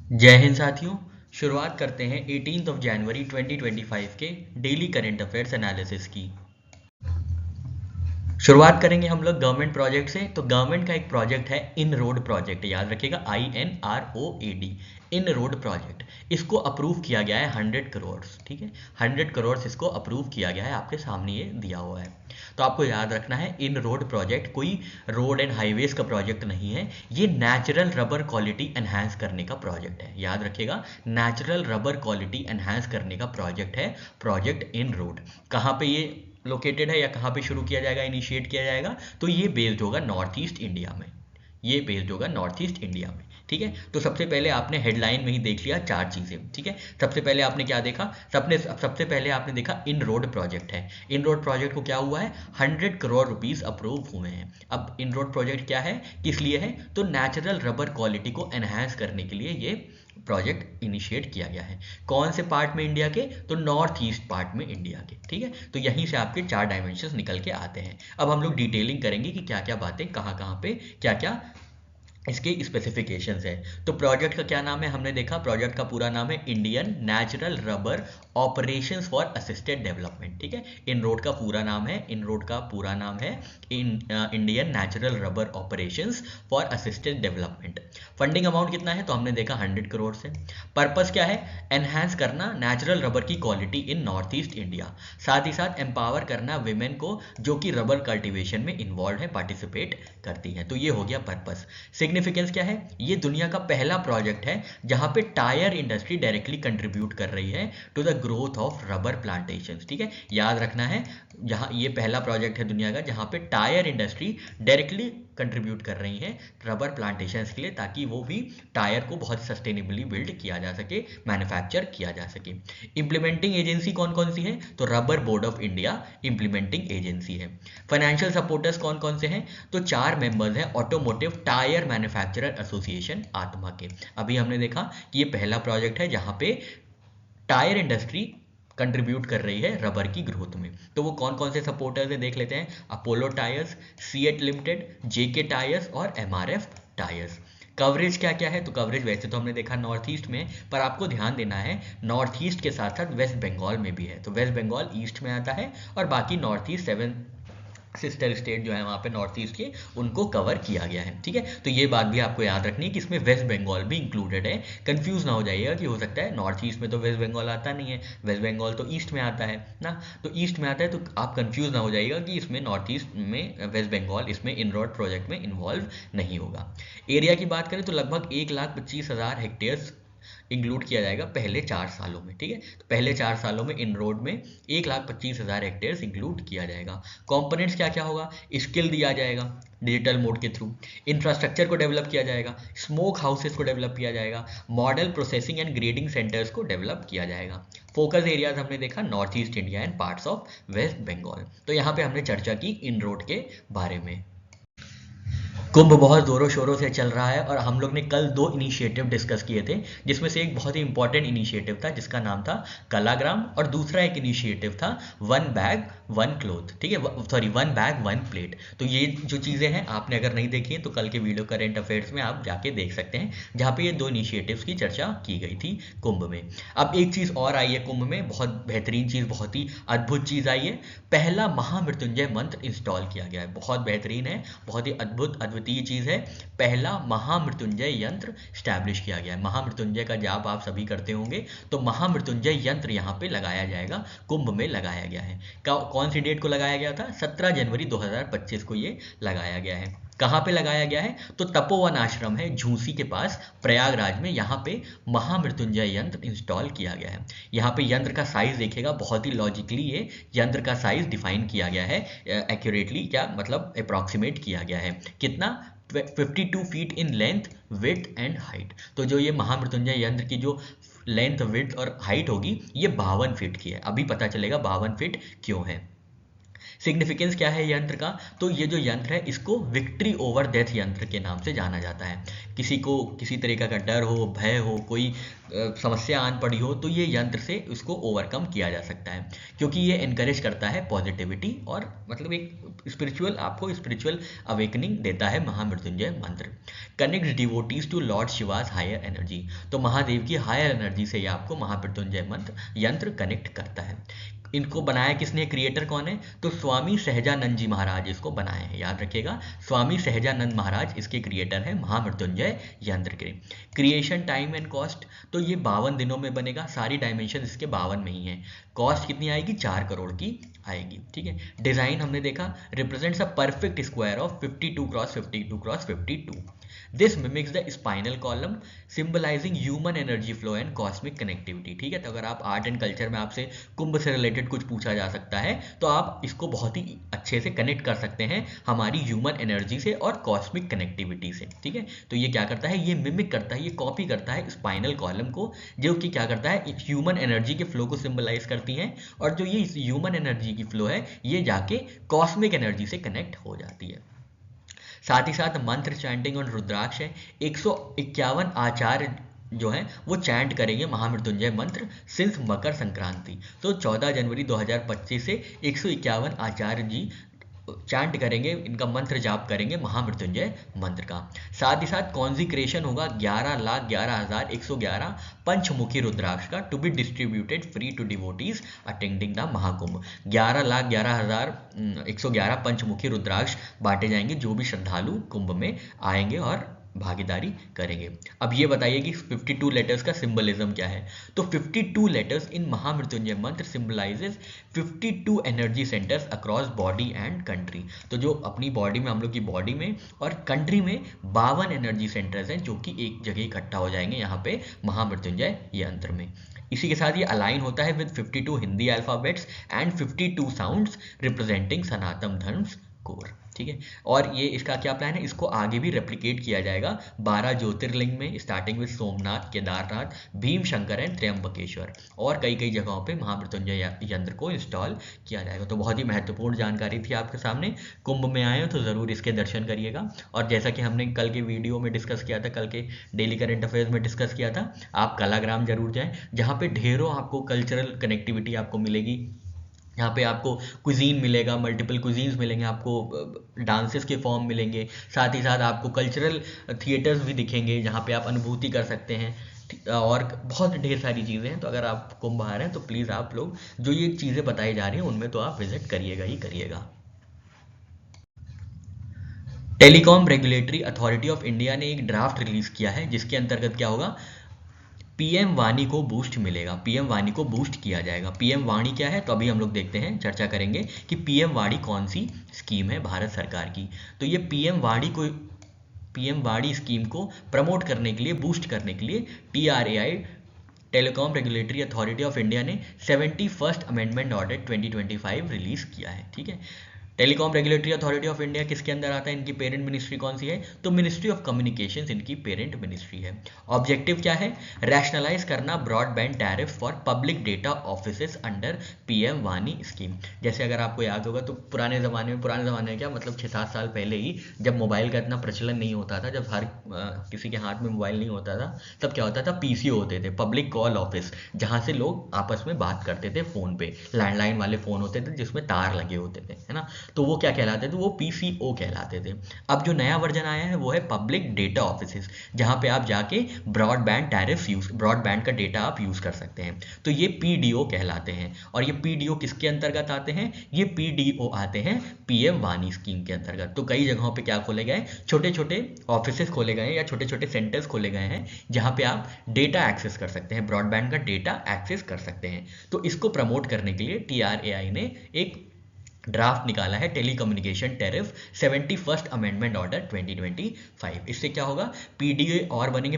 जय हिंद साथियों। शुरुआत करते हैं 18 जनवरी 2025 के डेली करंट अफेयर्स एनालिसिस की। शुरुआत करेंगे हम लोग गवर्नमेंट प्रोजेक्ट से। तो गवर्नमेंट का एक प्रोजेक्ट है इन रोड प्रोजेक्ट, याद रखिएगा INROAD, इन रोड प्रोजेक्ट। इसको अप्रूव किया गया है 100 करोड़, ठीक है, 100 करोड़ इसको अप्रूव किया गया है, आपके सामने ये दिया हुआ है। तो आपको याद रखना है इन रोड प्रोजेक्ट कोई रोड एंड हाईवेज का प्रोजेक्ट नहीं है, ये नेचुरल रबर क्वालिटी एनहांस करने का प्रोजेक्ट है। याद रखिएगा, नेचुरल रबर क्वालिटी एनहांस करने का प्रोजेक्ट है प्रोजेक्ट इन रोड। कहाँ पे ये लोकेटेड है या कहाँ पे शुरू किया जाएगा, इनिशिएट किया जाएगा? तो ये बेस्ड होगा नॉर्थ ईस्ट इंडिया में, ये बेस्ड होगा नॉर्थ ईस्ट इंडिया में, ठीक है। तो सबसे पहले आपने हेडलाइन में ही देख लिया चार चीजें, ठीक है। सबसे पहले आपने क्या देखा, सबसे पहले आपने देखा इन रोड प्रोजेक्ट है। इन रोड प्रोजेक्ट को क्या हुआ है, 100 करोड़ रुपीस अप्रूव हुए हैं। अब इन रोड प्रोजेक्ट क्या है, किस लिए है? तो नेचुरल रबर क्वालिटी को एनहांस करने के लिए ये प्रोजेक्ट इनिशिएट किया गया है। कौन से पार्ट में इंडिया के? तो नॉर्थ ईस्ट पार्ट में इंडिया के, ठीक है। तो यहीं से आपके चार डायमेंशंस निकल के आते हैं। अब हम लोग डिटेलिंग करेंगे कि क्या क्या बातें कहाँ कहाँ पे क्या क्या इसके स्पेसिफिकेशंस है। तो प्रोजेक्ट का क्या नाम है, हमने देखा प्रोजेक्ट का पूरा नाम है Indian natural rubber operations for assisted development, ठीक है। इन रोड का पूरा नाम है, इन रोड का पूरा नाम है Indian natural rubber operations for assisted development. Funding amount कितना है, तो हमने देखा 100 करोड़ से। पर्पस क्या है, एनहांस करना नेचुरल रबर की quality in north east India, साथ ही साथ एम्पावर करना विमेन को जो कि रबर कल्टीवेशन में इन्वॉल्व है, पार्टिसिपेट करती हैं। तो ये हो गया पर्पस। सिग्निफिकेंस क्या है, ये दुनिया का पहला प्रोजेक्ट है जहां पे टायर इंडस्ट्री डायरेक्टली कंट्रीब्यूट कर रही है to the growth of rubber plantations, ठीक है। याद रखना है, जहां ये पहला प्रोजेक्ट है दुनिया का जहां पे टायर इंडस्ट्री डायरेक्टली कंट्रीब्यूट कर रही है रबर प्लांटेशंस के लिए, ताकि वो भी टायर को बहुत सस्टेनेबली बिल्ड किया जा सके, मैन्युफैक्चर किया जा सके। इंप्लीमेंटिंग एजेंसी कौन कौन सी है, तो rubber board of India implementing agency है। फाइनेंशियल सपोर्टर्स कौन कौन से हैं, तो 4 मेंबर्स हैं ऑटोमोटिव टायर मैन्युफैक्चरर एसोसिएशन आत्मा के। अभी हमने देखा कि ये पहला प्रोजेक्ट है जहां पे टायर इंडस्ट्री कंट्रीब्यूट कर रही है रबर की ग्रोथ में। तो वो कौन कौन से सपोर्टर्स है देख लेते हैं, अपोलो टायर्स, सीएट लिमिटेड, जेके टायर्स और एमआरएफ टायर्स। कवरेज क्या क्या है, तो कवरेज वैसे तो हमने देखा नॉर्थ ईस्ट में, पर आपको ध्यान देना है नॉर्थ ईस्ट के साथ साथ वेस्ट बंगाल में भी है। तो वेस्ट बंगाल ईस्ट में आता है और बाकी नॉर्थ ईस्ट 7 सिस्टर स्टेट जो है वहाँ पे नॉर्थ ईस्ट के, उनको कवर किया गया है, ठीक है। तो ये बात भी आपको याद रखनी है कि इसमें वेस्ट बंगाल भी इंक्लूडेड है। कंफ्यूज ना हो जाइएगा कि हो सकता है नॉर्थ ईस्ट में तो वेस्ट बंगाल आता नहीं है, वेस्ट बंगाल तो ईस्ट में आता है ना, तो ईस्ट में आता है, तो आप कंफ्यूज ना हो जाइएगा कि इसमें नॉर्थ ईस्ट में वेस्ट बंगाल इसमें इन रोड प्रोजेक्ट में इन्वॉल्व नहीं होगा। एरिया की बात करें तो लगभग 1,25,000 हेक्टेयर इंक्लूड किया जाएगा पहले 4 सालों में, ठीक है। तो पहले 4 सालों में इन रोड में 1,25,000 हेक्टेयर इंक्लूड किया जाएगा। कंपोनेंट्स क्या क्या होगा, स्किल दिया जाएगा डिजिटल मोड के थ्रू, इंफ्रास्ट्रक्चर को डेवलप किया जाएगा, स्मोक हाउसेस को डेवलप किया जाएगा, model processing and grading centres को डेवलप किया जाएगा। फोकस एरियाज हमने देखा north east India and parts of west Bengal. तो यहाँ पे हमने चर्चा की इन रोड के बारे में। कुंभ बहुत जोरों शोरों से चल रहा है और हम लोग ने कल 2 इनिशिएटिव डिस्कस किए थे, जिसमें से एक बहुत ही इंपॉर्टेंट इनिशिएटिव था जिसका नाम था कलाग्राम, और दूसरा एक इनिशिएटिव था वन बैग वन क्लोथ, ठीक है, sorry one bag one plate. तो ये जो चीज़ें हैं आपने अगर नहीं देखी हैं तो कल के वीडियो करेंट अफेयर्स में आप जाके देख सकते हैं, जहाँ पे ये 2 इनिशिएटिव्स की चर्चा की गई थी कुंभ में। अब एक चीज़ और आई है कुंभ में, बहुत बेहतरीन चीज़, बहुत ही अद्भुत चीज़ आई है। पहला महामृत्युंजय मंत्र इंस्टॉल किया गया है, बहुत बेहतरीन है, बहुत ही अद्भुत अद्वितीय चीज़ है। पहला महामृत्युंजय यंत्र स्टैब्लिश किया गया है। महामृत्युंजय का जाप आप सभी करते होंगे, तो महामृत्युंजय यंत्र यहाँ पे लगाया जाएगा, कुंभ में लगाया गया है। कौन सी डेट को लगाया गया था, 17 जनवरी 2025 को ये लगाया गया है। कहाँ पे लगाया गया है, तो तपोवन आश्रम है झूसी के पास प्रयागराज में, यहाँ पे महामृत्युंजय यंत्र इंस्टॉल किया गया है। यहाँ पे यंत्र का साइज देखेगा, बहुत ही लॉजिकली ये यंत्र का साइज डिफाइन किया गया है, एक्यूरेटली क्या मतलब अप्रॉक्सीमेट किया गया है, कितना 52 feet in length width and height. तो जो ये महामृत्युंजय यंत्र की जो लेंथ विड्थ और हाइट होगी ये 52 फीट की है। अभी पता चलेगा 52 फीट क्यों है। सिग्निफिकेंस क्या है यंत्र का, तो ये जो यंत्र है इसको विक्ट्री ओवर डेथ यंत्र के नाम से जाना जाता है। किसी को किसी तरीके का डर हो, भय हो, कोई समस्या आन पड़ी हो, तो ये यंत्र से उसको ओवरकम किया जा सकता है, क्योंकि ये एनकरेज करता है पॉजिटिविटी और मतलब एक स्पिरिचुअल, आपको स्पिरिचुअल अवेकनिंग देता है महामृत्युंजय मंत्र। Connect devotees to lord Shiva's higher energy, तो महादेव की हायर एनर्जी से ये आपको महामृत्युंजय मंत्र यंत्र कनेक्ट करता है। इनको बनाया किसने, क्रिएटर कौन है, तो स्वामी सहजानंद जी महाराज इसको बनाए हैं, याद रखिएगा, स्वामी सहजानंद महाराज इसके क्रिएटर है महामृत्युंजय यंत्र के। क्रिएशन टाइम एंड कॉस्ट, तो ये 52 दिनों में बनेगा, सारी डायमेंशन इसके 52 में ही है। कॉस्ट कितनी आएगी, 4 करोड़ की आएगी, ठीक है। डिजाइन हमने देखा, represents a perfect square of 52 cross 52 cross 52। This mimics the spinal column symbolising human energy flow and cosmic connectivity, ठीक है। तो अगर आप आर्ट एंड कल्चर में आपसे कुंभ से रिलेटेड कुछ पूछा जा सकता है, तो आप इसको बहुत ही अच्छे से कनेक्ट कर सकते हैं हमारी ह्यूमन एनर्जी से और कॉस्मिक कनेक्टिविटी से, ठीक है। तो ये क्या करता है, ये मिमिक करता है, ये कॉपी करता है स्पाइनल कॉलम को, जो कि क्या करता है, ह्यूमन एनर्जी के फ्लो को सिंबलाइज करती है, और जो ये ह्यूमन एनर्जी की फ्लो है ये जाके कॉस्मिक एनर्जी से कनेक्ट हो जाती है। साथ ही साथ मंत्र चैंटिंग और रुद्राक्ष है, 151 आचार्य जो है वो चैंट करेंगे महामृत्युंजय मंत्र सिंस मकर संक्रांति। तो 14 जनवरी 2025 से 151 आचार्य जी चैंट करेंगे, इनका मंत्र जाप करेंगे महामृत्युंजय मंत्र का। साथ ही साथ कॉन्जिक्रेशन होगा 11,11,111 पंचमुखी रुद्राक्ष का, to be distributed free to devotees attending the Mahakumbh. 11,11,111 पंचमुखी रुद्राक्ष बांटे जाएंगे जो भी श्रद्धालु कुंभ में आएंगे और भागीदारी करेंगे। अब ये बताइए कि 52 लेटर्स का सिंबलिज्म क्या है, तो 52 लेटर्स इन महामृत्युंजय मंत्र symbolizes 52 energy centres across body and country. तो जो अपनी बॉडी में, हम लोग की बॉडी में और कंट्री में 52 एनर्जी सेंटर्स हैं जो कि एक जगह इकट्ठा हो जाएंगे यहाँ पे महामृत्युंजय यंत्र में। इसी के साथ ये अलाइन होता है with 52 Hindi alphabets and 52 sounds representing Sanatan Dharma core, ठीक है। और ये इसका क्या प्लान है, इसको आगे भी रेप्लिकेट किया जाएगा 12 ज्योतिर्लिंग में, starting with Somnath, Kedarnath, Bhim Shankar and Trimbakeshwar, और कई कई जगहों पे महामृत्युंजय यंत्र को इंस्टॉल किया जाएगा। तो बहुत ही महत्वपूर्ण जानकारी थी आपके सामने, कुंभ में आए हो तो ज़रूर इसके दर्शन करिएगा। और जैसा कि हमने कल के वीडियो में डिस्कस किया था, कल के डेली करंट अफेयर्स में डिस्कस किया था, आप कलाग्राम जरूर जाएँ, जहाँ पे ढेरों आपको कल्चरल कनेक्टिविटी आपको मिलेगी। यहाँ पे आपको कुजीन मिलेगा, मल्टीपल कुजीन्स मिलेंगे, आपको डांसेस के फॉर्म मिलेंगे, साथ ही साथ आपको कल्चरल थिएटर्स भी दिखेंगे जहाँ पे आप अनुभूति कर सकते हैं, और बहुत ढेर सारी चीज़ें हैं। तो अगर आप कुंभ आ रहे हैं तो प्लीज़ आप लोग जो ये चीज़ें बताई जा रही हैं उनमें तो आप विजिट करिएगा ही करिएगा। Telecom regulatory authority of India ने एक ड्राफ्ट रिलीज किया है जिसके अंतर्गत क्या होगा, पीएम वाणी को बूस्ट मिलेगा, पीएम वाणी को बूस्ट किया जाएगा। पीएम वाणी क्या है, तो अभी हम लोग देखते हैं, चर्चा करेंगे कि पीएम वाणी कौन सी स्कीम है भारत सरकार की। तो ये पीएम वाणी स्कीम को प्रमोट करने के लिए, बूस्ट करने के लिए TRAI telecom regulatory authority of India ने 71st अमेंडमेंट ऑर्डर 2025 रिलीज किया है, ठीक है। Telecom regulatory authority of India किसके अंदर आता है, इनकी पेरेंट मिनिस्ट्री कौन सी है, तो मिनिस्ट्री ऑफ कम्युनिकेशंस इनकी पेरेंट मिनिस्ट्री है। ऑब्जेक्टिव क्या है, रैशनलाइज करना broadband tariff for public data offices under PM Wani scheme. जैसे अगर आपको याद होगा तो पुराने ज़माने में क्या मतलब 6-7 साल पहले ही, जब मोबाइल का इतना प्रचलन नहीं होता था, जब हर किसी के हाथ में मोबाइल नहीं होता था, तब क्या होता था, PCO होते थे, पब्लिक कॉल ऑफिस, जहाँ से लोग आपस में बात करते थे फ़ोन पे, लैंडलाइन वाले फ़ोन होते थे जिसमें तार लगे होते थे, है ना, तो वो क्या कहलाते थे, वो PCO कहलाते थे। अब जो नया वर्जन आया है वो है पब्लिक डेटा ऑफिसेस, जहां पे आप जाके ब्रॉडबैंड टैरिफ ब्रॉडबैंड का डेटा आप यूज कर सकते हैं, तो ये PDO कहलाते हैं। और ये PDO किसके अंतर्गत आते हैं, ये PDO आते हैं पीएम वाणी स्कीम के अंतर्गत। तो कई जगहों पे क्या खोले गए, छोटे छोटे ऑफिसेस खोले गए हैं या छोटे छोटे सेंटर्स खोले गए हैं जहां पे आप डेटा एक्सेस कर सकते हैं, ब्रॉडबैंड का डेटा एक्सेस कर सकते हैं। तो इसको प्रमोट करने के लिए TRAI ने एक ड्राफ्ट निकाला है, telecommunication tariff 71st amendment order 2025। इससे क्या होगा, PDA और बनेंगे,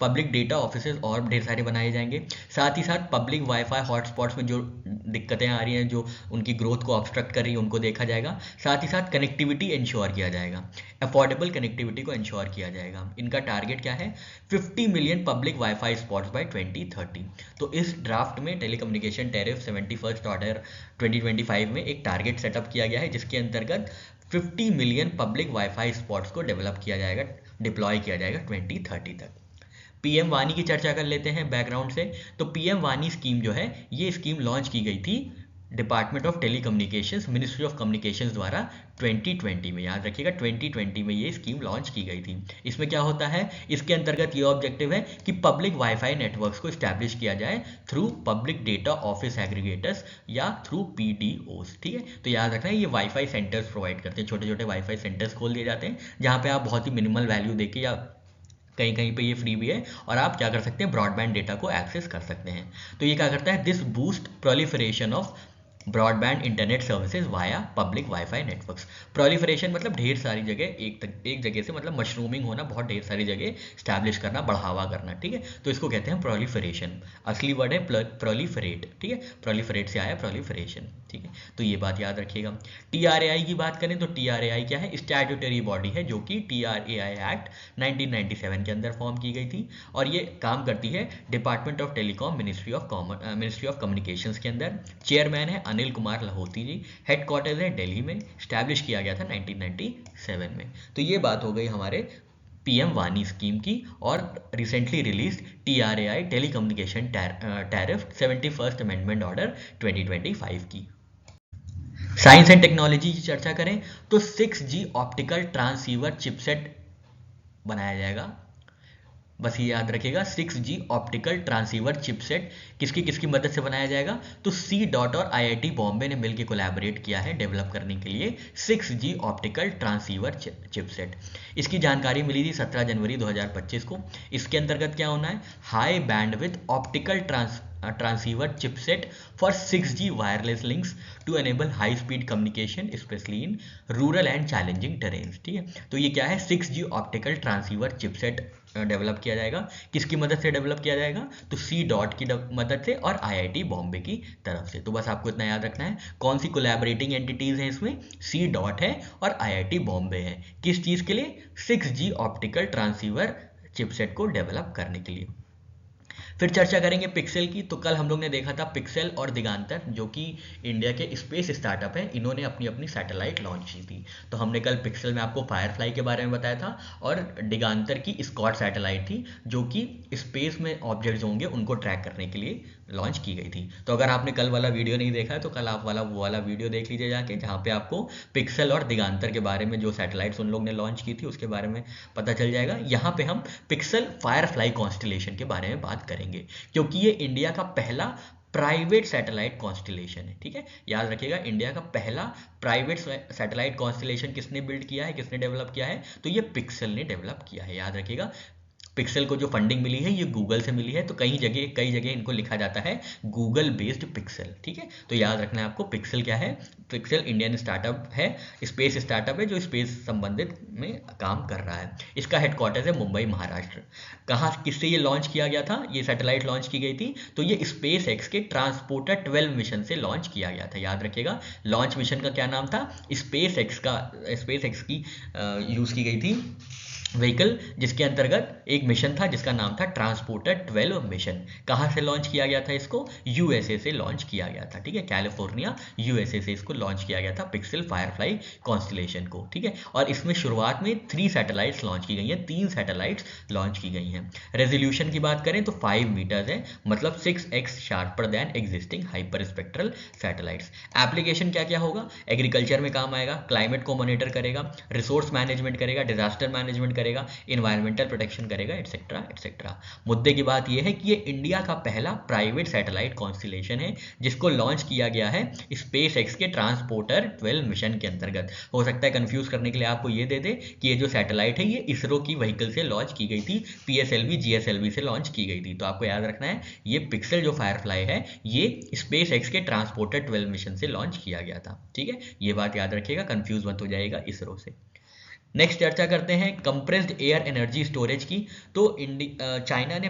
पब्लिक डेटा ऑफिसेज और ढेर सारे बनाए जाएंगे। साथ ही साथ पब्लिक वाईफाई हॉटस्पॉट्स में जो दिक्कतें आ रही हैं, जो उनकी ग्रोथ को ऑब्स्ट्रक्ट कर रही है, उनको देखा जाएगा। साथ ही साथ कनेक्टिविटी इंश्योर किया जाएगा, अफोर्डेबल कनेक्टिविटी को इंश्योर किया जाएगा। इनका टारगेट क्या है, 50 million public WiFi spots by 2030। तो इस ड्राफ्ट में टेलीकम्युनिकेशन टैरिफ 71st ऑर्डर 2025 में एक टारगेट सेटअप किया गया है जिसके अंतर्गत 50 मिलियन पब्लिक वाईफाई स्पॉट्स को डेवलप किया जाएगा, डिप्लॉय किया जाएगा 2030 तक। पीएम वानी की चर्चा कर लेते हैं बैकग्राउंड से। तो पीएम वानी स्कीम जो है, ये स्कीम लॉन्च की गई थी department of telecommunications, ministry of communications द्वारा 2020 में। याद रखिएगा 2020 में ये स्कीम लॉन्च की गई थी। इसमें क्या होता है, इसके अंतर्गत ये ऑब्जेक्टिव है कि पब्लिक वाईफाई नेटवर्क्स को इस्टेब्लिश किया जाए through public data office aggregators या थ्रू पीडीओस। ठीक है, तो याद रखना है ये वाईफाई सेंटर्स प्रोवाइड करते हैं, छोटे छोटे वाईफाई सेंटर्स खोल दिए जाते हैं जहाँ पे आप बहुत ही मिनिमल वैल्यू देके या कहीं कहीं पे ये फ्री भी है और आप क्या कर सकते हैं, ब्रॉडबैंड डेटा को एक्सेस कर सकते हैं। तो ये क्या करता है, this boost proliferation of broadband internet services via public wifi networks. Proliferation मतलब ढेर सारी जगह एक जगह से, मतलब मशरूमिंग होना, बहुत ढेर सारी जगह स्टैब्लिश करना, बढ़ावा करना। ठीक है, तो इसको कहते हैं प्रोलिफरेशन। असली वर्ड है प्रोलिफरेट। ठीक है, प्रोलिफरेट से आया प्रोलिफरेशन। ठीक है, तो ये बात याद रखिएगा। टीआरएआई की बात करें तो टीआरएआई क्या है, स्टैट्यूटरी बॉडी है जो कि टीआरएआई एक्ट 1997 के अंदर फॉर्म की गई थी और ये काम करती है department of telecom, ministry of communications के अंदर। चेयरमैन है अनिल कुमार लाहौती जी, हेडक्वार्टर्स है दिल्ली में, स्टैब्लिश किया गया था 1997 में। तो ये बात हो गई हमारे पीएम वानी स्कीम की और recently release TRAI telecommunication tariff 71st amendment order 2025 की। साइंस एंड टेक्नोलॉजी की चर्चा करें तो 6G ऑप्टिकल ट्रांसीवर चिपसेट बनाया जाएगा। बस ये याद रखिएगा, 6G ऑप्टिकल ट्रांसीवर चिपसेट किसकी मदद से बनाया जाएगा, तो सी डॉट और आईआईटी बॉम्बे ने मिलकर कोलैबोरेट किया है डेवलप करने के लिए 6G ऑप्टिकल ट्रांसीवर चिपसेट। इसकी जानकारी मिली थी 17 जनवरी 2025 को। इसके अंतर्गत क्या होना है, high bandwidth optical transceiver chipset for 6G wireless links to enable high speed communication specially in rural and challenging terrains. ठीक है, तो ये क्या है, 6G optical transceiver chipset develop किया जाएगा। किसकी मदद से डेवलप किया जाएगा, तो सी डॉट की मदद से और आईआईटी बॉम्बे की तरफ से। तो बस आपको इतना याद रखना है, कौन सी कोलैबोरेटिंग एंटिटीज हैं इसमें, सी डॉट है और आईआईटी बॉम्बे है। किस चीज के लिए, 6G ऑप्टिकल ट्रांसीवर चिपसेट को डेवलप करने के लिए। फिर चर्चा करेंगे पिक्सेल की। तो कल हम लोग ने देखा था पिक्सेल और दिगांतर, जो कि इंडिया के स्पेस स्टार्टअप है, इन्होंने अपनी अपनी सैटेलाइट लॉन्च की थी। तो हमने कल पिक्सेल में आपको फायरफ्लाई के बारे में बताया था और दिगांतर की स्कॉट सैटेलाइट थी जो कि स्पेस में ऑब्जेक्ट्स होंगे उनको ट्रैक करने के लिए लॉन्च की गई थी। तो अगर आपने कल वाला वीडियो नहीं देखा है तो कल आप वो वाला वीडियो देख लीजिए जाके, जहाँ पे आपको पिक्सेल और दिगांतर के बारे में, जो सैटेलाइट्स उन लोग ने लॉन्च की थी उसके बारे में पता चल जाएगा। यहाँ पे हम पिक्सेल फायरफ्लाई कॉन्स्टलेशन के बारे में बात करेंगे क्योंकि ये इंडिया का पहला प्राइवेट सैटेलाइट कॉन्स्टलेशन है। ठीक है, याद रखिएगा, इंडिया का पहला प्राइवेट सैटेलाइट कॉन्स्टलेशन किसने बिल्ड किया है, किसने डेवलप किया है, तो ये पिक्सेल ने डेवलप किया है। याद रखिएगा, पिक्सेल को जो फंडिंग मिली है ये गूगल से मिली है, तो कई जगह इनको लिखा जाता है गूगल बेस्ड पिक्सेल। ठीक है, तो याद रखना है आपको, पिक्सेल क्या है, पिक्सेल इंडियन स्टार्टअप है, स्पेस स्टार्टअप है जो स्पेस संबंधित में काम कर रहा है। इसका हेडक्वार्टर्स है मुंबई, महाराष्ट्र। कहाँ, किससे ये लॉन्च किया गया था, ये सैटेलाइट लॉन्च की गई थी, तो ये स्पेस एक्स के ट्रांसपोर्टर 12 मिशन से लॉन्च किया गया था। याद रखिएगा, लॉन्च मिशन का क्या नाम था, स्पेस एक्स की यूज की गई थी व्हीकल, जिसके अंतर्गत एक मिशन था जिसका नाम था ट्रांसपोर्टर 12 मिशन। कहाँ से लॉन्च किया गया था इसको, यूएसए से लॉन्च किया गया था। ठीक है, कैलिफोर्निया यूएसए से इसको लॉन्च किया गया था पिक्सेल फायरफ्लाई कॉन्स्टलेशन को। ठीक है, और इसमें शुरुआत में 3 सैटेलाइट्स लॉन्च की गई हैं, 3 सैटेलाइट्स लॉन्च की गई हैं। रेजोल्यूशन की बात करें तो 5 मीटर्स है, मतलब 6x sharper than existing hyper spectral satellites. Application क्या क्या होगा, एग्रीकल्चर में काम आएगा, क्लाइमेट को मॉनिटर करेगा, रिसोर्स मैनेजमेंट करेगा, डिजास्टर मैनेजमेंट करेगा, इन्वायरमेंटल प्रोटेक्शन करेगा, एटसेट्रा एटसेट्रा। मुद्दे की बात यह है कि ये इंडिया का पहला प्राइवेट सैटेलाइट कॉन्स्टलेशन है जिसको लॉन्च किया गया है स्पेस एक्स के ट्रांसपोर्टर 12 मिशन के अंतर्गत। हो सकता है कंफ्यूज करने के लिए आपको ये दे दे कि ये जो सैटेलाइट है ये इसरो की व्हीकल से लॉन्च की गई थी, पीएसएलवी जीएसएलवी से लॉन्च की गई थी। तो आपको याद रखना है ये पिक्सेल जो फायरफ्लाई है ये स्पेस एक्स के ट्रांसपोर्टर 12 मिशन से लॉन्च किया गया था। ठीक है, ये बात याद रखिएगा, कंफ्यूज मत हो जाएगा इसरो से। नेक्स्ट चर्चा करते हैं कंप्रेस्ड एयर एनर्जी स्टोरेज की। तो चाइना ने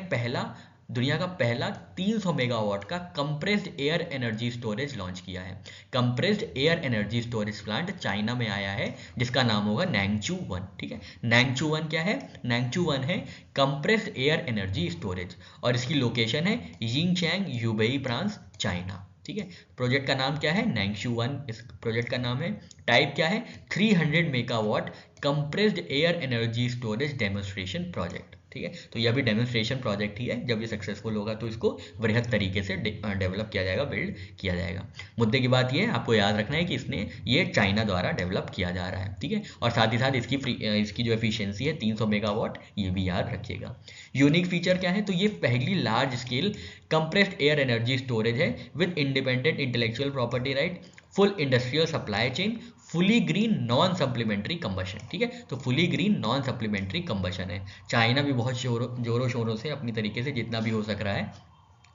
दुनिया का पहला 300 मेगावाट का compressed air energy storage launch किया है। Compressed air energy storage plant China में आया है जिसका नाम होगा नैंगचू 1। ठीक है, नैंगचू 1 क्या है, नैंगचू 1 है कंप्रेस्ड एयर एनर्जी स्टोरेज और इसकी लोकेशन है यिंगचैंग, यूबेई, फ्रांस, चाइना। ठीक है। प्रोजेक्ट का नाम क्या है, नैंगशू 1 इस प्रोजेक्ट का नाम है। टाइप क्या है, 300 megawatt compressed air energy storage demonstration project. ठीक है, तो यह भी डेमोन्स्ट्रेशन प्रोजेक्ट ही है। जब ये सक्सेसफुल होगा तो इसको वृहद तरीके से डेवलप किया जाएगा, बिल्ड किया जाएगा। मुद्दे की बात ये है, आपको याद रखना है कि इसने ये चाइना द्वारा डेवलप किया जा रहा है। ठीक है, और साथ ही साथ इसकी जो एफिशिएंसी है 300 मेगावाट, ये भी याद रखिएगा। यूनिक फीचर क्या है, तो ये पहली large scale compressed air energy storage है with independent intellectual property right, full industrial supply chain, fully green non supplementary combustion. ठीक है, तो fully green non supplementary combustion है। चाइना भी बहुत जोरों शोरों से अपनी तरीके से जितना भी हो सक रहा है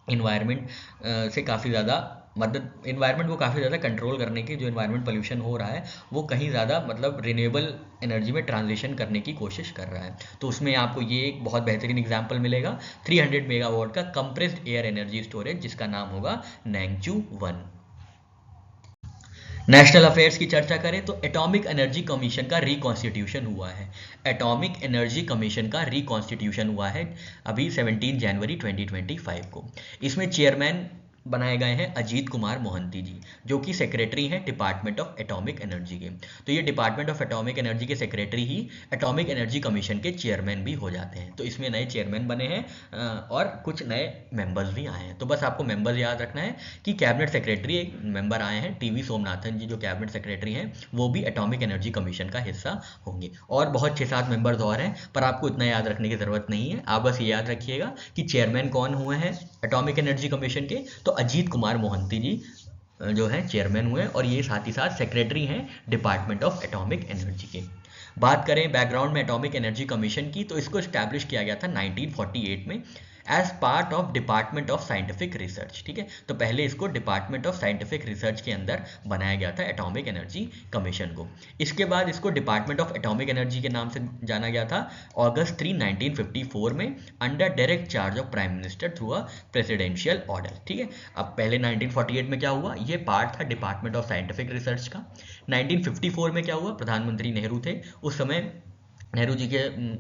इन्वायरमेंट से काफ़ी ज़्यादा मतलब इन्वायरमेंट को काफ़ी ज़्यादा कंट्रोल करने की, जो इन्वायरमेंट पोल्यूशन हो रहा है वो कहीं ज़्यादा मतलब रिन्यूएबल एनर्जी में ट्रांजिशन करने की कोशिश कर रहा है। तो उसमें आपको ये एक बहुत बेहतरीन एग्जांपल मिलेगा 300 मेगावाट का कंप्रेस्ड एयर एनर्जी स्टोरेज, जिसका नाम होगा नैंगचू 1। नेशनल अफेयर्स की चर्चा करें तो एटॉमिक एनर्जी कमीशन का रिकॉन्स्टिट्यूशन हुआ है। एटॉमिक एनर्जी कमीशन का रिकॉन्स्टिट्यूशन हुआ है अभी 17 जनवरी 2025 को। इसमें चेयरमैन बनाए गए हैं अजीत कुमार मोहंती जी, जो कि सेक्रेटरी हैं डिपार्टमेंट ऑफ एटॉमिक एनर्जी के। तो ये डिपार्टमेंट ऑफ एटॉमिक एनर्जी के सेक्रेटरी ही एटॉमिक एनर्जी कमीशन के चेयरमैन भी हो जाते हैं। तो इसमें नए चेयरमैन बने हैं और कुछ नए मेंबर्स भी आए हैं। तो बस आपको मेंबर्स याद रखना है कि कैबिनेट सेक्रेटरी एक मेंबर आए हैं, टीवी सोमनाथन जी जो कैबिनेट सेक्रेटरी हैं वो भी एटॉमिक एनर्जी कमीशन का हिस्सा होंगे। और बहुत 6-7 मेंबर्स और हैं, पर आपको इतना याद रखने की ज़रूरत नहीं है। आप बस ये याद रखिएगा कि चेयरमैन कौन हुए हैं एटॉमिक एनर्जी कमीशन के, तो अजीत कुमार मोहंती जी जो है चेयरमैन हुए, और ये साथ ही साथ सेक्रेटरी हैं डिपार्टमेंट ऑफ एटॉमिक एनर्जी के। बात करें बैकग्राउंड में एटॉमिक एनर्जी कमीशन की, तो इसको एस्टैब्लिश किया गया था 1948 में as part of department of scientific research. ठीक है, तो पहले इसको डिपार्टमेंट ऑफ साइंटिफिक रिसर्च के अंदर बनाया गया था एटॉमिक एनर्जी कमीशन को। इसके बाद इसको डिपार्टमेंट ऑफ एटॉमिक एनर्जी के नाम से जाना गया था अगस्त 3 1954 में under direct charge of prime minister through a presidential order. ठीक है, अब पहले 1948 में क्या हुआ, ये पार्ट था डिपार्टमेंट ऑफ साइंटिफिक रिसर्च का। 1954 में क्या हुआ, प्रधानमंत्री नेहरू थे उस समय, नेहरू जी के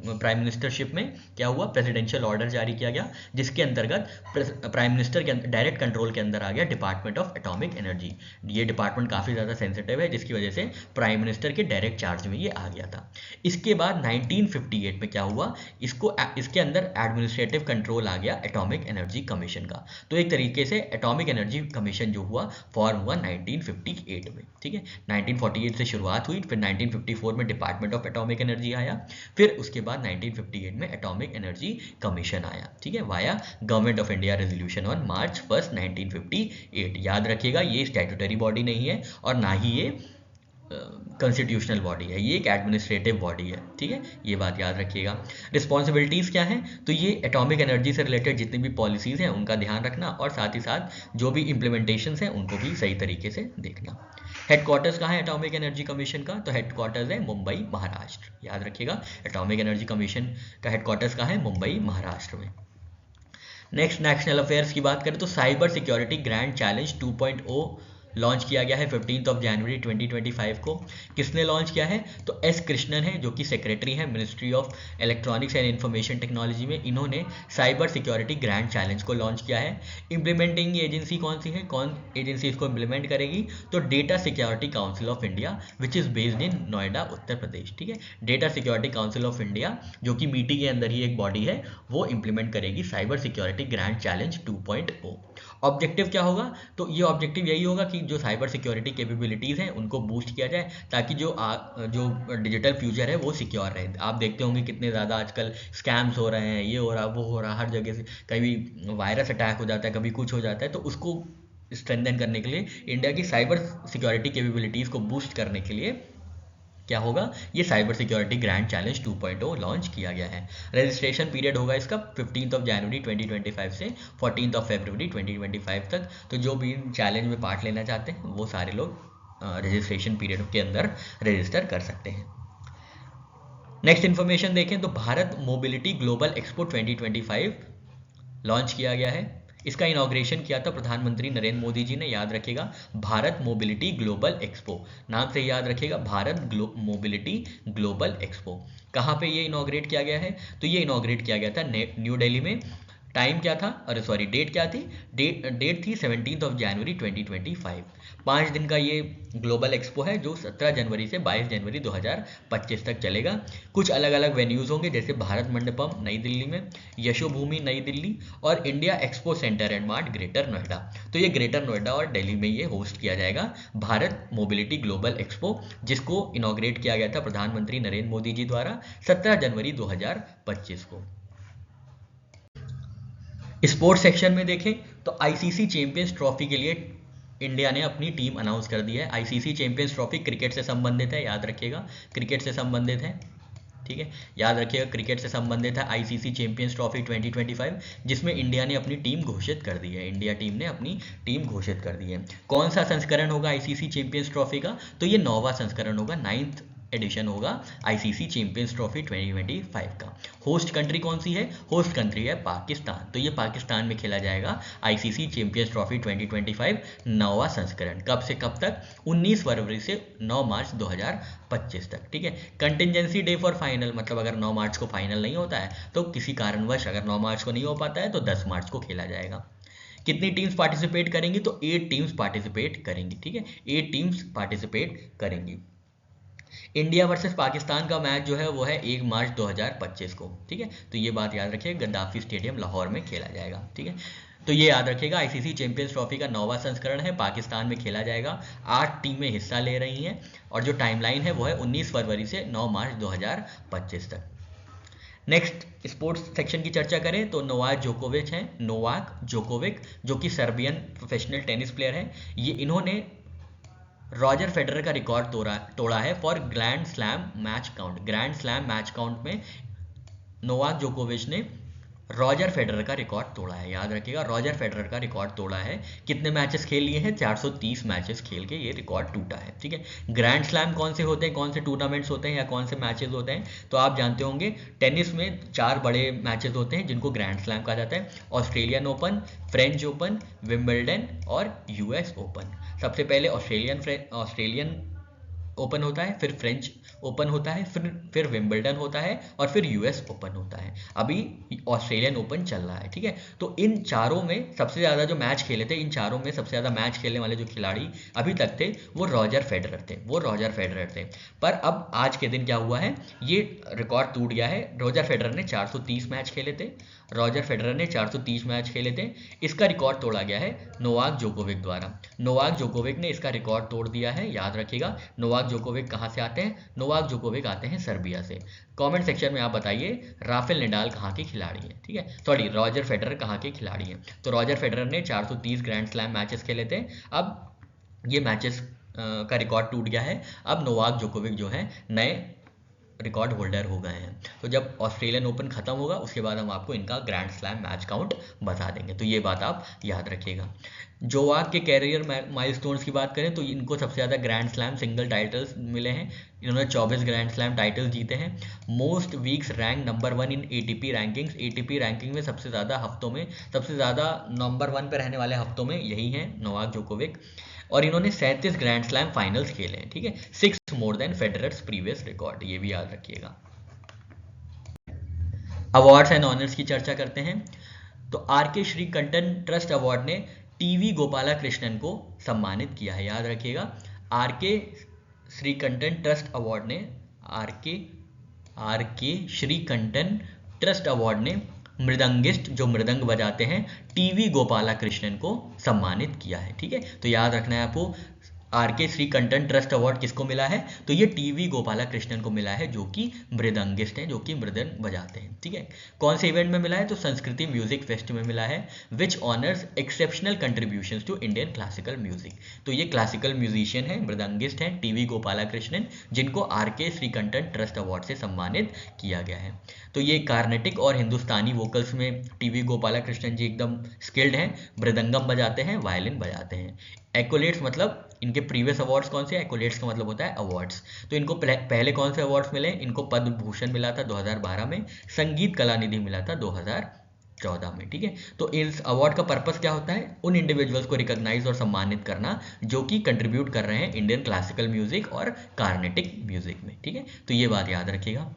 प्राइम मिनिस्टरशिप में क्या हुआ, प्रेसिडेंशियल ऑर्डर जारी किया गया, जिसके अंतर्गत प्राइम मिनिस्टर के डायरेक्ट कंट्रोल के अंदर आ गया डिपार्टमेंट ऑफ एटॉमिक एनर्जी। ये डिपार्टमेंट काफ़ी ज़्यादा सेंसिटिव है, जिसकी वजह से प्राइम मिनिस्टर के डायरेक्ट चार्ज में ये आ गया था। इसके बाद 1958 में क्या हुआ, इसके अंदर एडमिनिस्ट्रेटिव कंट्रोल आ गया एटॉमिक एनर्जी कमीशन का। तो एक तरीके से एटॉमिक एनर्जी कमीशन जो हुआ फॉर्म हुआ 1958 में। ठीक है, 1948 से शुरुआत हुई, फिर 1954 में डिपार्टमेंट ऑफ एटॉमिक एनर्जी आया, फिर उसके बाद 1958 में एटॉमिक एनर्जी कमीशन आया। ठीक है, via government of India resolution on March 1 1958। याद रखिएगा ये स्टैट्यूटरी बॉडी नहीं है और ना ही ये कॉन्स्टिट्यूशनल बॉडी है, ये एक एडमिनिस्ट्रेटिव बॉडी है। ठीक है, ये बात याद रखिएगा। रिस्पॉन्सिबिलिटीज़ क्या हैं, तो ये एटॉमिक एनर्जी से रिलेटेड जितनी भी पॉलिसीज़ हैं उनका ध्यान रखना, और साथ ही साथ जो भी इम्प्लीमेंटेशंस हैं उनको भी सही तरीके से देखना। हेडक्वार्टर्स कहाँ है एटॉमिक एनर्जी कमीशन का, तो हेडक्वार्टर्स है मुंबई महाराष्ट्र। याद रखिएगा एटॉमिक एनर्जी कमीशन का हेडक्वार्टर्स कहाँ है, मुंबई महाराष्ट्र में। नेक्स्ट नेशनल अफेयर्स की बात करें तो cyber security grand challenge 2.0 launch किया गया है 15 जनवरी 2025 को। किसने लॉन्च किया है, तो एस कृष्णन है जो कि सेक्रेटरी हैं ministry of electronics and information technology में। इन्होंने साइबर सिक्योरिटी ग्रैंड चैलेंज को लॉन्च किया है। इम्प्लीमेंटिंग एजेंसी कौन सी है, कौन एजेंसी इसको इम्प्लीमेंट करेगी, तो data security council of India which is based in Noida Uttar Pradesh. ठीक है, data security council of India जो कि मीटी के अंदर ही एक बॉडी है, वो इम्प्लीमेंट करेगी cyber security grand challenge 2.0। Objective क्या होगा, तो ये ऑब्जेक्टिव यही होगा कि जो साइबर सिक्योरिटी कैपेबिलिटीज़ हैं उनको बूस्ट किया जाए, ताकि जो डिजिटल फ्यूचर है वो सिक्योर रहे। आप देखते होंगे कितने ज़्यादा आजकल स्कैम्स हो रहे हैं, ये हो रहा वो हो रहा, हर जगह से कभी वायरस अटैक हो जाता है, कभी कुछ हो जाता है। तो उसको स्ट्रेंथन करने के लिए, इंडिया की साइबर सिक्योरिटी कैपेबिलिटीज़ को बूस्ट करने के लिए क्या होगा, ये cyber security grand challenge 2.0 launch किया गया है। रजिस्ट्रेशन पीरियड होगा इसका 15 जनवरी 2025 से 14 फरवरी 2025 तक। तो जो भी चैलेंज में पार्ट लेना चाहते हैं वो सारे लोग रजिस्ट्रेशन पीरियड के अंदर रजिस्टर कर सकते हैं। नेक्स्ट इन्फॉर्मेशन देखें तो Bharat mobility global expo 2025 launch किया गया है। इसका इनॉग्रेशन किया था प्रधानमंत्री नरेंद्र मोदी जी ने। याद रखिएगा भारत मोबिलिटी ग्लोबल एक्सपो, नाम से याद रखिएगा भारत मोबिलिटी ग्लोबल एक्सपो। कहाँ पे ये इनॉग्रेट किया गया है, तो ये इनॉग्रेट किया गया था न्यू दिल्ली में टाइम क्या था, अरे सॉरी डेट क्या थी, डेट थी 17 जनवरी 2025। 5 दिन का ये ग्लोबल एक्सपो है जो 17 जनवरी से 22 जनवरी 2025 तक चलेगा। कुछ अलग अलग वेन्यूज़ होंगे जैसे भारत मंडपम नई दिल्ली में, यशोभूमि नई दिल्ली और India expo centre and mart greater Noida. तो ये ग्रेटर नोएडा और दिल्ली में ये होस्ट किया जाएगा भारत मोबिलिटी ग्लोबल एक्सपो, जिसको इनॉग्रेट किया गया था प्रधानमंत्री नरेंद्र मोदी जी द्वारा 17 जनवरी 2025 को। स्पोर्ट्स सेक्शन में देखें तो आईसीसी चैंपियंस ट्रॉफी के लिए इंडिया ने अपनी टीम अनाउंस कर दी है। आईसीसी चैंपियंस ट्रॉफी क्रिकेट से संबंधित है, याद रखिएगा क्रिकेट से संबंधित है, ठीक है, याद रखिएगा क्रिकेट से संबंधित है आईसीसी चैंपियंस ट्रॉफी 2025, जिसमें इंडिया ने अपनी टीम घोषित कर दी है। इंडिया टीम ने अपनी टीम घोषित कर दी है। कौन सा संस्करण होगा आईसीसी चैंपियंस ट्रॉफी का, तो ये 9वां संस्करण होगा, 9th एडिशन होगा आईसीसी चैंपियंस ट्रॉफी 2025 का। होस्ट कंट्री कौन सी है, होस्ट कंट्री है पाकिस्तान। तो ये पाकिस्तान में खेला जाएगा आईसीसी चैंपियंस ट्रॉफी 2025 9वां संस्करण। कब से कब तक, 19 फरवरी से 9 मार्च 2025 तक, ठीक है। कंटिजेंसी डे फॉर फाइनल, मतलब अगर 9 मार्च को फाइनल नहीं होता है तो किसी कारणवश अगर 9 मार्च को नहीं हो पाता है तो 10 मार्च को खेला जाएगा। कितनी टीम्स पार्टिसिपेट करेंगी, तो 8 टीम्स पार्टिसिपेट करेंगी, ठीक है, 8 टीम्स पार्टिसिपेट करेंगी। इंडिया वर्सेस पाकिस्तान का मैच जो है वो है 1 मार्च 2025 को, ठीक है। तो ये बात याद रखिए, गद्दाफी स्टेडियम लाहौर में खेला जाएगा, ठीक है। तो ये याद रखिएगा आईसीसी चैंपियंस ट्रॉफी का 9वां संस्करण है, पाकिस्तान में खेला जाएगा। 8 टीमें हिस्सा ले रही हैं और जो टाइमलाइन है वो है 19 फरवरी से 9 मार्च 2025 तक। नेक्स्ट स्पोर्ट्स सेक्शन की चर्चा करें तो नोवाक जोकोविच हैं, नोवाक जोकोविक, जो कि सर्बियन प्रोफेशनल टेनिस प्लेयर हैं। ये इन्होंने रॉजर फेडरर का रिकॉर्ड तोड़ा है for grand slam match count. Grand slam match count में नोवाक जोकोविच ने रॉजर फेडरर का रिकॉर्ड तोड़ा है, याद रखिएगा रॉजर फेडरर का रिकॉर्ड तोड़ा है। कितने मैचेस खेल लिए हैं, 430 मैचेस खेल के ये रिकॉर्ड टूटा है, ठीक है। ग्रैंड स्लैम कौन से होते हैं, कौन से टूर्नामेंट्स होते हैं या कौन से मैचेस होते हैं, तो आप जानते होंगे टेनिस में 4 बड़े मैचेस होते हैं जिनको ग्रैंड स्लैम कहा जाता है। Australian open, French open, Wimbledon और यूएस ओपन। सबसे पहले ऑस्ट्रेलियन ओपन होता है, फिर फ्रेंच ओपन होता है, फिर विंबलडन होता है और फिर यूएस ओपन होता है। अभी ऑस्ट्रेलियन ओपन चल रहा है, ठीक है। तो इन चारों में सबसे ज़्यादा जो मैच खेले थे, इन चारों में सबसे ज़्यादा मैच खेलने वाले जो खिलाड़ी अभी तक थे वो रॉजर फेडरर थे। पर अब आज के दिन क्या हुआ है, ये रिकॉर्ड टूट गया है। रॉजर फेडरर ने 430 मैच खेले थे, रॉजर फेडरर ने 430 मैच खेले थे। इसका रिकॉर्ड तोड़ा गया है नोवाक जोकोविक द्वारा। नोवाक जोकोविक ने इसका रिकॉर्ड तोड़ दिया है, याद रखिएगा। नोवाक जोकोविक कहाँ से आते हैं, नोवाक जोकोविक आते हैं सर्बिया से। कमेंट सेक्शन में आप बताइए राफेल नडाल कहाँ के खिलाड़ी हैं, ठीक है, सॉरी रॉजर फेडरर कहाँ के खिलाड़ी हैं। तो रॉजर फेडरर ने 430 ग्रैंड स्लैम मैचेस खेले थे। अब ये मैचेस का रिकॉर्ड टूट गया है। अब नोवाक जोकोविक जो है नए रिकॉर्ड होल्डर हो गए हैं। तो जब ऑस्ट्रेलियन ओपन खत्म होगा उसके बाद हम आपको इनका ग्रैंड स्लैम मैच काउंट बता देंगे, तो ये बात आप याद रखिएगा। जोवाक के कैरियर माइलस्टोन्स की बात करें तो इनको सबसे ज़्यादा ग्रैंड स्लैम सिंगल टाइटल्स मिले हैं। इन्होंने 24 ग्रैंड स्लैम टाइटल्स जीते हैं। Most weeks rank number 1 in ATP rankings. ATP ranking में सबसे ज़्यादा हफ्तों में, सबसे ज़्यादा नंबर 1 पे रहने वाले हफ्तों में यही हैं नोवाक जोकोविक। और इन्होंने 37 ग्रैंड स्लैम फाइनल्स खेले हैं, ठीक है, 6 more than Federer's previous record, ये भी याद रखिएगा। अवार्ड्स एंड ऑनर्स की चर्चा करते हैं तो आरके श्रीकंठन ट्रस्ट अवार्ड ने टीवी गोपालकृष्णन को सम्मानित किया है, याद रखिएगा। आरके श्रीकंठन ट्रस्ट अवार्ड ने आरके श्रीकंठन ट्रस्ट अवार्ड ने मृदंगिस्ट जो मृदंग बजाते हैं टीवी गोपालकृष्णन को सम्मानित किया है, ठीक है। तो याद रखना है आपको आरके श्रीकंठन ट्रस्ट अवार्ड किसको मिला है, तो ये टीवी गोपालकृष्णन को मिला है जो कि मृदंगिस्ट हैं, जो कि मृदंग बजाते हैं, ठीक है। कौन से इवेंट में मिला है, तो संस्कृति म्यूजिक फेस्ट में मिला है। Which honours exceptional contributions to Indian classical music. तो ये क्लासिकल म्यूजिशियन है, मृदंगिस्ट हैं टीवी गोपालकृष्णन, जिनको आरके श्रीकंठन ट्रस्ट अवार्ड से सम्मानित किया गया है। तो ये कार्नेटिक और हिंदुस्तानी वोकल्स में टीवी गोपालकृष्णन जी एकदम स्किल्ड हैं। मृदंगम बजाते हैं, वायलिन बजाते हैं। एक्कोलेट्स मतलब इनके प्रीवियस अवार्ड्स कौन से, एक्कोलेट्स का मतलब होता है अवार्ड्स। तो इनको पहले कौन से अवार्ड्स मिले, इनको पद्म भूषण मिला था 2012 में, संगीत कला निधि मिला था 2014 में, ठीक है। तो इस अवार्ड का पर्पस क्या होता है, उन इंडिविजुअल्स को रिकॉग्नाइज और सम्मानित करना जो कि कंट्रीब्यूट कर रहे हैं इंडियन क्लासिकल म्यूजिक और कार्नेटिक म्यूजिक में, ठीक है। तो ये बात याद रखिएगा।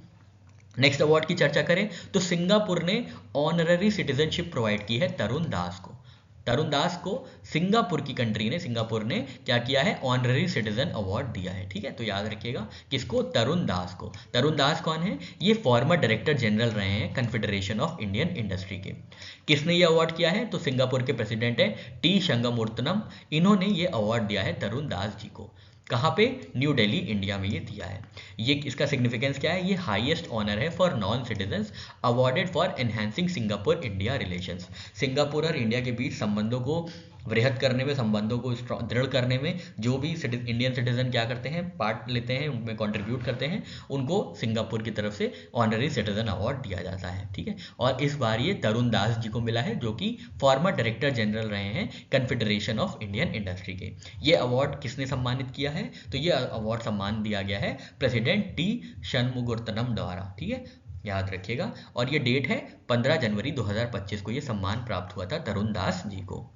नेक्स्ट अवार्ड की चर्चा करें तो सिंगापुर ने ऑनररी सिटीजनशिप प्रोवाइड की है तरुण दास को। तरुण दास को सिंगापुर की कंट्री ने, सिंगापुर ने क्या किया है, ऑनररी सिटीजन अवार्ड दिया है। ठीक है, तो याद रखिएगा किसको, तरुण दास को। तरुण दास कौन है, ये फॉर्मर डायरेक्टर जनरल रहे हैं कन्फेडरेशन ऑफ इंडियन इंडस्ट्री के। किसने ये अवार्ड किया है, तो सिंगापुर के प्रेसिडेंट है टी शंगमुरतनम, इन्होंने ये अवार्ड दिया है तरुण दास जी को। कहाँ पे, न्यू दिल्ली इंडिया में ये दिया है। ये इसका सिग्निफिकेंस क्या है, ये हाईएस्ट ऑनर है for non citizens awarded for enhancing Singapore India relations. Singapore और इंडिया के बीच संबंधों को वृहद करने में, संबंधों को दृढ़ करने में जो भी इंडियन सिटीजन क्या करते हैं, पार्ट लेते हैं, उनमें कंट्रीब्यूट करते हैं, उनको सिंगापुर की तरफ से ऑनररी सिटीजन अवार्ड दिया जाता है। ठीक है, और इस बार ये तरुण दास जी को मिला है जो कि फॉर्मर डायरेक्टर जनरल रहे हैं कन्फेडरेशन ऑफ इंडियन इंडस्ट्री के। ये अवार्ड किसने सम्मानित किया है, तो ये अवार्ड सम्मान दिया गया है प्रेसिडेंट टी शनमुगुरतनम द्वारा। ठीक है, याद रखिएगा। और ये डेट है 15 जनवरी 2025 को ये सम्मान प्राप्त हुआ था तरुण दास जी को।